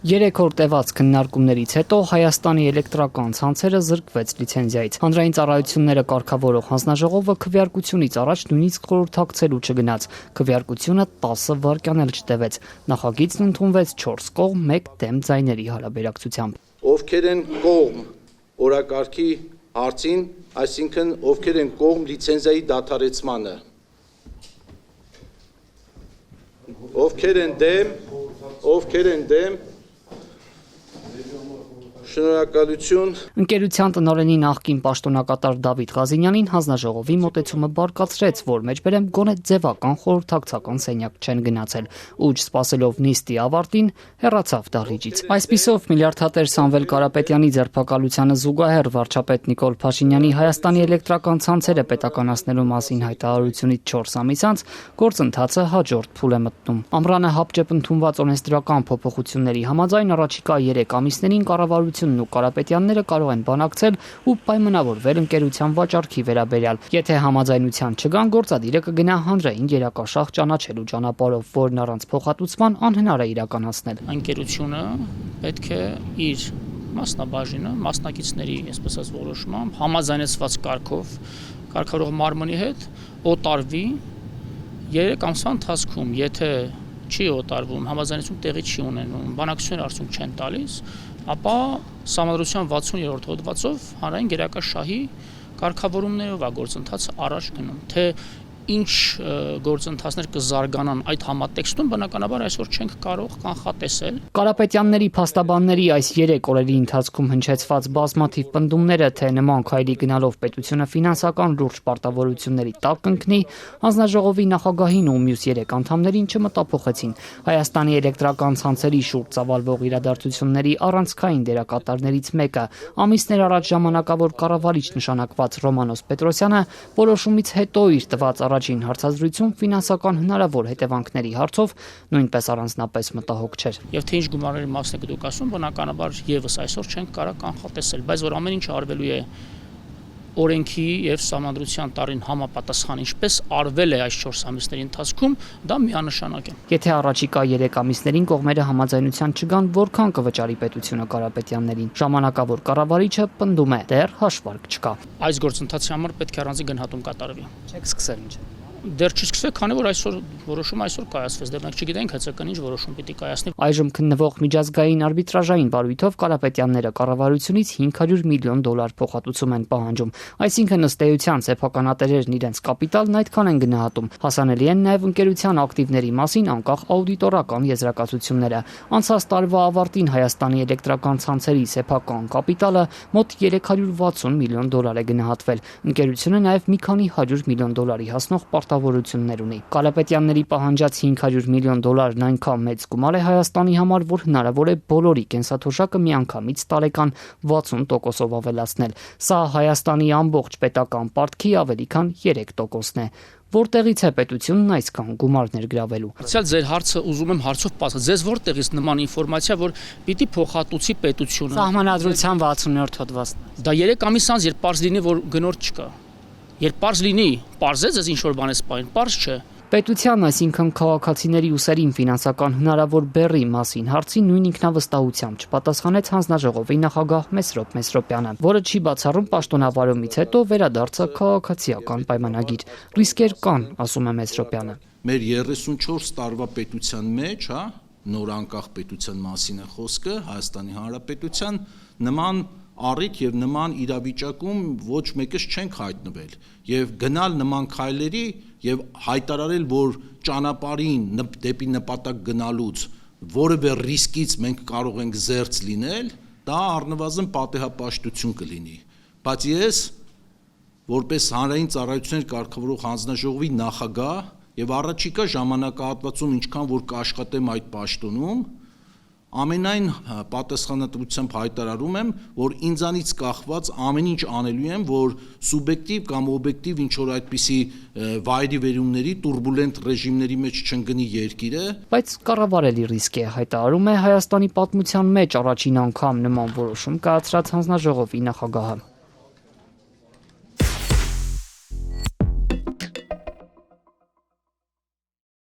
3 օր տևած քննարկումներից հետո Հայաստանի էլեկտրական ցանցերը զրկվեց լիցենզիայից։ Հանրային ծառայությունները կարգավորող հանձնաժողովը քվեարկությունից առաջ նույնիսկ խորհրդակցելու չգնաց։ Քվեարկությունը 10 վայրկյան էլ չտևեց։ Նախագիծն ընդունվեց 4 կողմ 1 դեմ ձայների հարաբերակցությամբ։ Ովքեր են կողմ օրակարգի հարցին, այսինքն ովքեր են կողմ լիցենզիայի դադարեցմանը։ Ովքեր են դեմ, շնորհակալություն։ Ընկերության տնօրենի նախկին պաշտոնակատար Դավիթ Ղազինյանին հանձնաժողովի մոտեցումը բարկացրեց, որ մեջբերեմ գոնե ձևական խորհրդակցական սենյակ չեն գնացել, ու չսպասելով նիստի ավարտին հեռացավ դահլիճից։ Այսպիսով միլիարդատեր Սամվել Կարապետյանի ձերբակալությանը զուգահեռ վարչապետ Նիկոլ Փաշինյանի Հայաստանի էլեկտրական ցանցերը պետականացնելու մասին հայտարարությունից 4 ամիս անց գործընթացը հաջորդ փուլ է մտնում։ Ամռանը հապճեպ ընդունված օրենսդրական փոփոխությունների համաձայն առաջիկա 3 ամիսներին կառավարությունն ու Կարապետյանները կարող են բանակցել ու պայմանավորվել ընկերության վաճառքի վերաբերյալ։ Եթե համաձայնության չգան, գործադիրը կգնա հանրային երակաշահ ճանաչելու ճանապարհով, որն առանց փոխհատուցման անհնար է իրականացնել։ Ընկերությունը պետք է իր մասնաբաժինը մասնակիցների, այսպես ասած, որոշմամբ համաձայնեցված կարգով կարգավորող մարմնի հետ օտարվի 3 ամսվա ընթացքում, եթե չի օտարվում, համաձայնություն տեղի չի ունենում, բանակցություններ արդյունք չեն տալիս, ապա Սահմանադրության 60-րդ հոդվածով հանրային գերակաշահի կարգավորումներով է գործընթացը առաջ գնում, թե ինչ գործընթացներ կզարգանան այդ համատեքստում, բնականաբար այսօր չենք կարող կանխատեսել։ Կարապետյանների փաստաբանների այս 3 օրերի ընթացքում հնչեցված բազմաթիվ պնդումները, թե նման քայլի գնալով պետությունը ֆինանսական լուրջ պարտավորությունների տակ կընկնի, հանձնաժողովի նախագահին ու մյուս 3 անդամներին չմտափոխեցին։ Հայաստանի էլեկտրական ցանցերի շուրջ ծավալվող իրադարձությունների առանցքային դերակատարներից մեկը, ամիսներ առաջ ժամանակավոր կառավարիչ նշանակված Ռոմանոս Պետրոսյանը, որոշումից հետո իր տված առաջին հարցազրույցում ֆինանսական հնարավոր հետևանքների հարցով նույնպես առանձնապես մտահոգ չէր։ Եվ թե ինչ գումարների մասն եք դուք ասում, բնականաբար եւս այսօր չենք կարող կանխատեսել, բայց որ ամեն ինչ արվելու է օրենքի եւ Սահմանադրության տարին համապատասխան, ինչպես արվել է այս 4 ամիսների ընթացքում, դա միանշանակ է։ Եթե առաջիկա 3 ամիսներին կողմերը համաձայնության չգան, որքան կվճարի պետությունը Կարապետյաններին։ Ժամանակավոր կառավարիչը պնդում է, դեռ հաշվարկ չկա։ Այս գործընթացի համար պետք է առանձին գնահատում կատարվի։ Չեք սկսել ինչ։ Դեռ չսկսվել, քանի որ այսօր որոշումը կայացվեց, դեռ մենք չգիտենք ՀՑԿ-ն ինչ որոշում պիտի կայացնի։ Այժմ քննվող միջազգային արբիտրաժային բարույթով Կարապետյանները կառավարությունից $500 միլիոն փոխհատուցում են պահանջում, այսինքն ըստ էության սեփականատերերն իրենց կապիտալն այդքան են գնահատում։ Հասանելի են նաև ընկերության ակտիվների մասին անկախ աուդիտորական եզրակացությունները։ Անցած տարվա ավարտին Հայաստանի էլեկտրական ցանցերի սեփական կապիտալը մոտ $360 միլիոն է գնահատվել։ Ընկերությունը նաև մի քանի $100 միլիոն հասնող պարտավորություններ ունի։ Կարապետյանների պահանջած $500 միլիոն այնքան մեծ գումար է Հայաստանի համար, որ հնարավոր է բոլորի կենսաթոշակը միանգամից տարեկան 60%-ով ավելացնել։ Սա Հայաստանի ամբողջ պետական պարտքի ավելի քան 3%-ն է։ Որտեղից է պետությունն այսքան գումար ներգրավելու։ Ձեր հարցը ուզում եմ հարցով պատասխանել։ Ձեզ որտեղից նման ինֆորմացիա, որ պիտի փոխհատուցի պետությունը։ Սահմանադրության 60-րդ հոդվածն։ Դա 3 ամիս անց, երբ պարզ լինի, որ գնորդ չկա։ Երբ պարզ լինի, պարզեց ես ինչ-որ բան է սպային, պարզ չէ։ Պետության, այսինքն քաղաքացիների ուսերին ֆինանսական հնարավոր բեռի մասին հարցին նույն ինքնավստահությամբ չպատասխանեց հանձնաժողովի նախագահ Մեսրոպ Մեսրոպյանը, որը չի բացառում պաշտոնավարումից հետո վերադարձը քաղաքացիական պայմանագիր։ Ռիսկեր կան, ասում է Մեսրոպյանը։ Մեր 34 տարվա պետության մեջ, նոր անկախ պետության մասին է խոսքը, Հայաստանի Հանրապետության նման առիթ եւ նման իրավիճակում ոչ մեկս չենք հայտնվել եւ գնալ նման քայլերի եւ հայտարարել, որ ճանապարհին դեպի նպատակ գնալուց որևէ ռիսկից մենք կարող ենք զերծ լինել, դա առնվազն պատեհապաշտություն կլինի։ Բայց ես որպես հանրային ծառայություններ կարգավորող հանձնաժողովի նախագահ եւ առաջիկա ժամանակահատվածում ինչքան որ կաշխատեմ այդ պաշտոնում, ամենայն պատասխանատվությամբ հայտարարում եմ, որ ինձանից կախված ամեն ինչ անելու եմ, որ սուբյեկտիվ կամ օբյեկտիվ ինչ-որ այդպիսի վայրիվերումների, տուրբուլենտ ռեժիմների մեջ չընկնի երկիրը։ Բայց կառավարելի ռիսկ է, հայտարարում է Հայաստանի պատմության մեջ առաջին անգամ նման որոշում կայացրած հանձնաժողովի նախագահը։